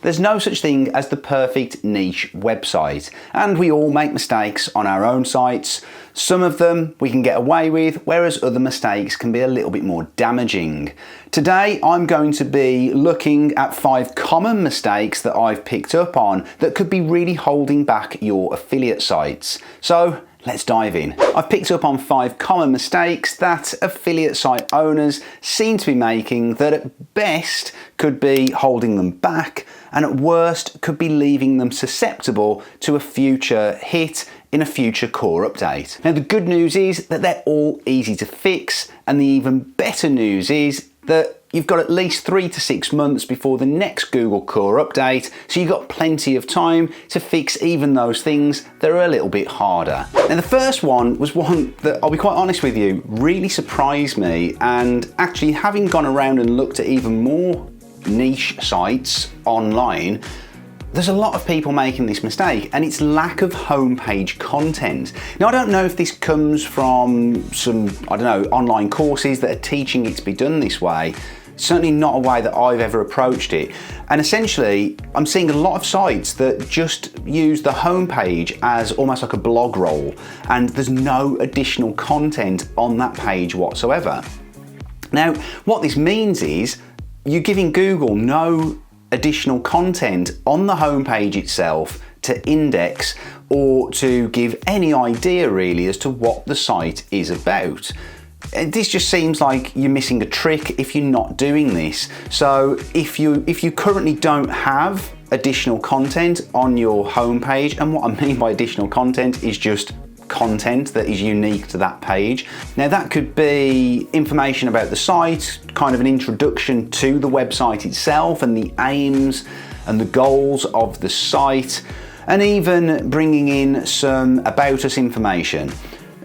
There's no such thing as the perfect niche website, and we all make mistakes on our own sites. Some of them we can get away with, whereas other mistakes can be a little bit more damaging. Today I'm going to be looking at 5 common mistakes that I've picked up on that could be really holding back your affiliate sites. So let's dive in. I've picked up on 5 common mistakes that affiliate site owners seem to be making that at best could be holding them back and at worst could be leaving them susceptible to a future hit in a future core update. Now the good news is that they're all easy to fix, and the even better news is that you've got at least 3 to 6 months before the next Google core update, so you've got plenty of time to fix even those things that are a little bit harder. Now the first one was one that, I'll be quite honest with you, really surprised me, and actually having gone around and looked at even more niche sites online, there's a lot of people making this mistake, and it's lack of homepage content. Now I don't know if this comes from some, I don't know, online courses that are teaching it to be done this way. Certainly not a way that I've ever approached it. And essentially, I'm seeing a lot of sites that just use the homepage as almost like a blog roll, and there's no additional content on that page whatsoever. Now, what this means is you're giving Google no additional content on the homepage itself to index or to give any idea really as to what the site is about. This just seems like you're missing a trick if you're not doing this. So if you currently don't have additional content on your homepage, and what I mean by additional content is just content that is unique to that page. Now that could be information about the site, kind of an introduction to the website itself and the aims and the goals of the site, and even bringing in some about us information.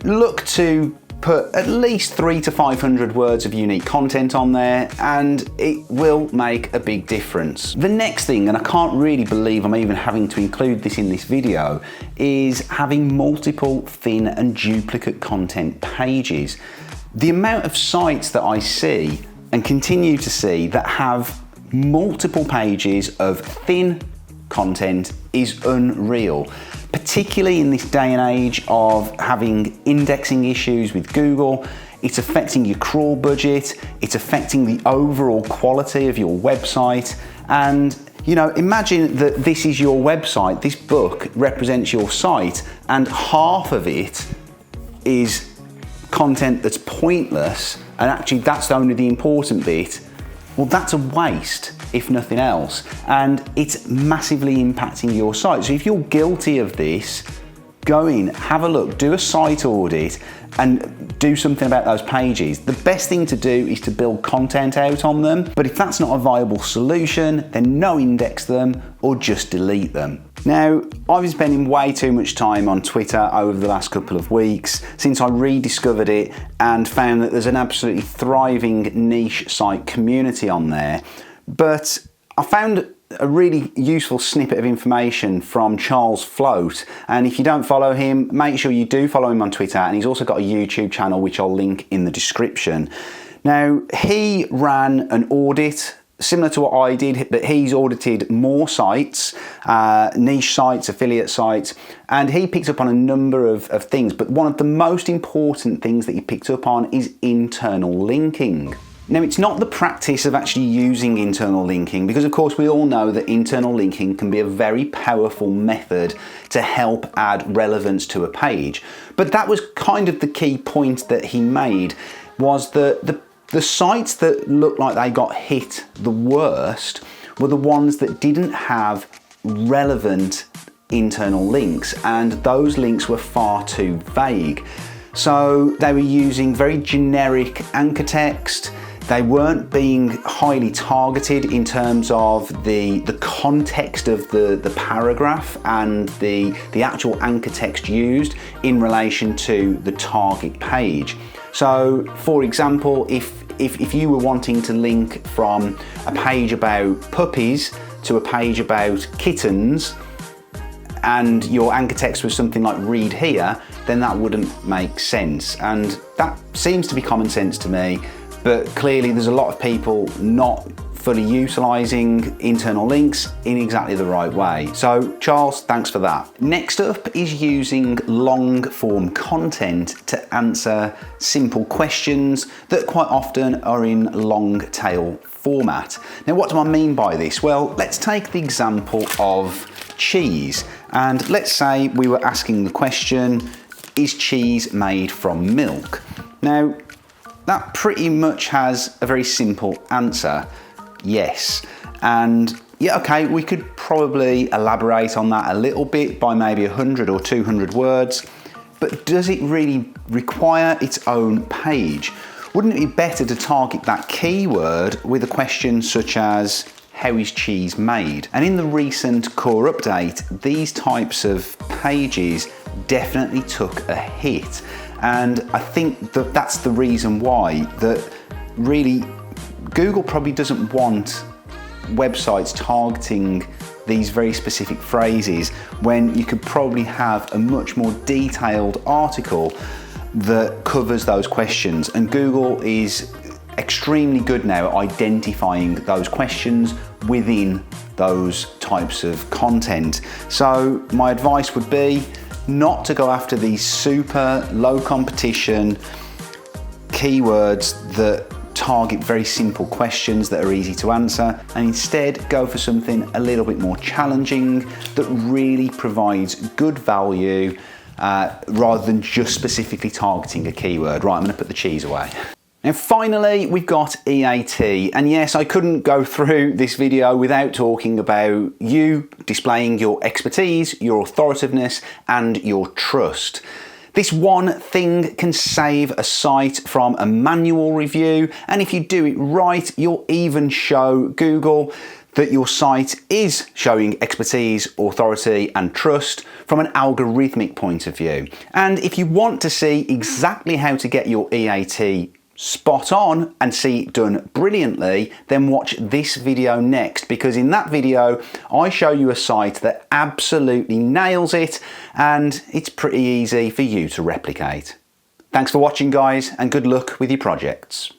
Look to put at least 300 to 500 words of unique content on there, and it will make a big difference. The next thing, and I can't really believe I'm even having to include this in this video, is having multiple thin and duplicate content pages. The amount of sites that I see and continue to see that have multiple pages of thin content is unreal, particularly in this day and age of having indexing issues with Google. It's affecting your crawl budget, it's affecting the overall quality of your website. And you know, imagine that this is your website, this book represents your site, and half of it is content that's pointless, and actually that's only the important bit. Well, that's a waste, if nothing else, and it's massively impacting your site. So if you're guilty of this, go in, have a look, do a site audit and do something about those pages. The best thing to do is to build content out on them, but if that's not a viable solution, then no index them or just delete them. Now, I've been spending way too much time on Twitter over the last couple of weeks since I rediscovered it and found that there's an absolutely thriving niche site community on there. But I found a really useful snippet of information from Charles Float, and if you don't follow him, make sure you do follow him on Twitter, and he's also got a YouTube channel which I'll link in the description. Now, he ran an audit similar to what I did, but he's audited more sites, niche sites, affiliate sites, and he picked up on a number of things, but one of the most important things that he picked up on is internal linking. Now, it's not the practice of actually using internal linking, because of course we all know that internal linking can be a very powerful method to help add relevance to a page. But that was kind of the key point that he made, was that the sites that looked like they got hit the worst were the ones that didn't have relevant internal links, and those links were far too vague. So they were using very generic anchor text. They weren't being highly targeted in terms of the context of the paragraph and the actual anchor text used in relation to the target page. So, for example, if you were wanting to link from a page about puppies to a page about kittens, and your anchor text was something like read here, then that wouldn't make sense. And that seems to be common sense to me, but clearly there's a lot of people not fully utilising internal links in exactly the right way. So Charles, thanks for that. Next up is using long form content to answer simple questions that quite often are in long tail format. Now, what do I mean by this? Well, let's take the example of cheese, and let's say we were asking the question, is cheese made from milk? Now, that pretty much has a very simple answer, yes. And yeah, okay, we could probably elaborate on that a little bit by maybe 100 or 200 words, but does it really require its own page? Wouldn't it be better to target that keyword with a question such as, how is cheese made? And in the recent core update, these types of pages definitely took a hit. And I think that that's the reason why, that really Google probably doesn't want websites targeting these very specific phrases when you could probably have a much more detailed article that covers those questions. And Google is extremely good now at identifying those questions within those types of content. So my advice would be not to go after these super low competition keywords that target very simple questions that are easy to answer, and instead go for something a little bit more challenging that really provides good value rather than just specifically targeting a keyword. Right, I'm going to put the cheese away. And finally, we've got EAT. And yes, I couldn't go through this video without talking about you displaying your expertise, your authoritativeness, and your trust. This one thing can save a site from a manual review, and if you do it right, you'll even show Google that your site is showing expertise, authority, and trust from an algorithmic point of view. And if you want to see exactly how to get your EAT spot on and see it done brilliantly, then watch this video next, because in that video I show you a site that absolutely nails it, and it's pretty easy for you to replicate. Thanks for watching, guys, and good luck with your projects.